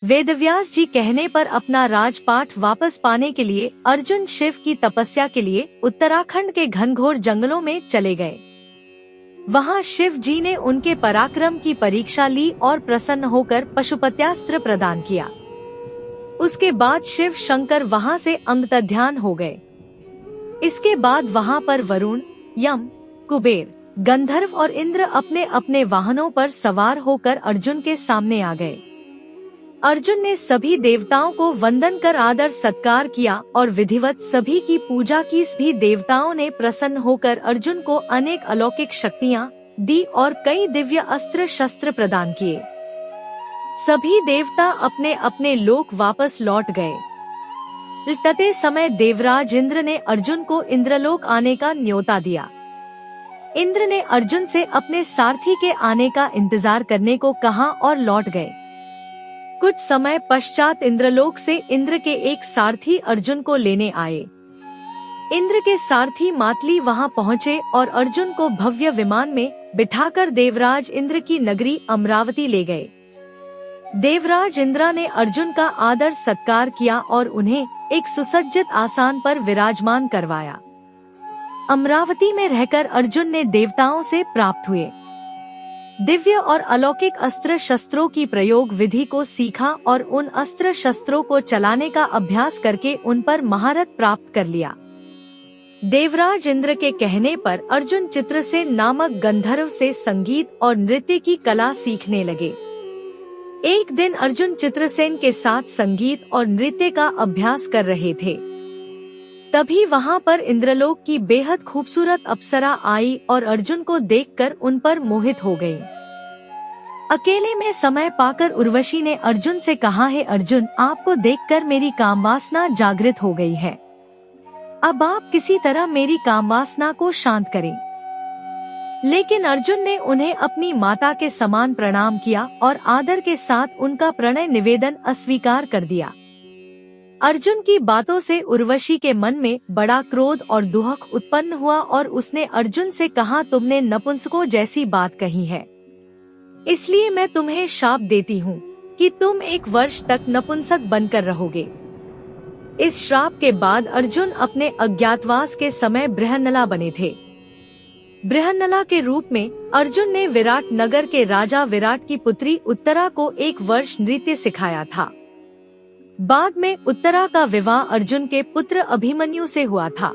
वेदव्यास जी कहने पर अपना राजपाट वापस पाने के लिए अर्जुन शिव की तपस्या के लिए उत्तराखंड के घनघोर जंगलों में चले गए। वहां शिव जी ने उनके पराक्रम की परीक्षा ली और प्रसन्न होकर पशुपत्यास्त्र प्रदान किया। उसके बाद शिव शंकर वहां से अंगतध्यान हो गए। इसके बाद वहां पर वरुण, यम, कुबेर, गंधर्व और इंद्र अपने अपने वाहनों पर सवार होकर अर्जुन के सामने आ गए। अर्जुन ने सभी देवताओं को वंदन कर आदर सत्कार किया और विधिवत सभी की पूजा की। सभी देवताओं ने प्रसन्न होकर अर्जुन को अनेक अलौकिक शक्तियां दी और कई दिव्य अस्त्र शस्त्र प्रदान किए। सभी देवता अपने अपने लोक वापस लौट गए। तते समय देवराज इंद्र ने अर्जुन को इंद्रलोक आने का न्योता दिया। इंद्र ने अर्जुन से अपने सारथी के आने का इंतजार करने को कहा और लौट गए। कुछ समय पश्चात इंद्रलोक से इंद्र के एक सारथी अर्जुन को लेने आए। इंद्र के सारथी मातली वहां पहुंचे और अर्जुन को भव्य विमान में बिठाकर देवराज इंद्र की नगरी अमरावती ले गए। देवराज इंद्र ने अर्जुन का आदर सत्कार किया और उन्हें एक सुसज्जित आसन पर विराजमान करवाया। अमरावती में रहकर अर्जुन ने देवताओं से प्राप्त हुए दिव्य और अलौकिक अस्त्र शस्त्रों की प्रयोग विधि को सीखा और उन अस्त्र शस्त्रों को चलाने का अभ्यास करके उन पर महारत प्राप्त कर लिया। देवराज इंद्र के कहने पर अर्जुन चित्रसेन नामक गंधर्व से संगीत और नृत्य की कला सीखने लगे। एक दिन अर्जुन चित्रसेन के साथ संगीत और नृत्य का अभ्यास कर रहे थे। तभी वहां पर इंद्रलोक की बेहद खूबसूरत अप्सरा आई और अर्जुन को देखकर उन पर मोहित हो गई। अकेले में समय पाकर उर्वशी ने अर्जुन से कहा, है अर्जुन, आपको देखकर मेरी कामवासना जागृत हो गई है। अब आप किसी तरह मेरी कामवासना को शांत करें। लेकिन अर्जुन ने उन्हें अपनी माता के समान प्रणाम किया और आदर के साथ उनका प्रणय निवेदन अस्वीकार कर दिया। अर्जुन की बातों से उर्वशी के मन में बड़ा क्रोध और दुहक उत्पन्न हुआ और उसने अर्जुन से कहा, तुमने नपुंसकों जैसी बात कही है, इसलिए मैं तुम्हें शाप देती हूँ कि तुम 1 वर्ष तक नपुंसक बनकर रहोगे। इस श्राप के बाद अर्जुन अपने अज्ञातवास के समय बृहन्नला बने थे। बृहन्नला के रूप में अर्जुन ने विराट नगर के राजा विराट की पुत्री उत्तरा को 1 वर्ष नृत्य सिखाया था। बाद में उत्तरा का विवाह अर्जुन के पुत्र अभिमन्यु से हुआ था।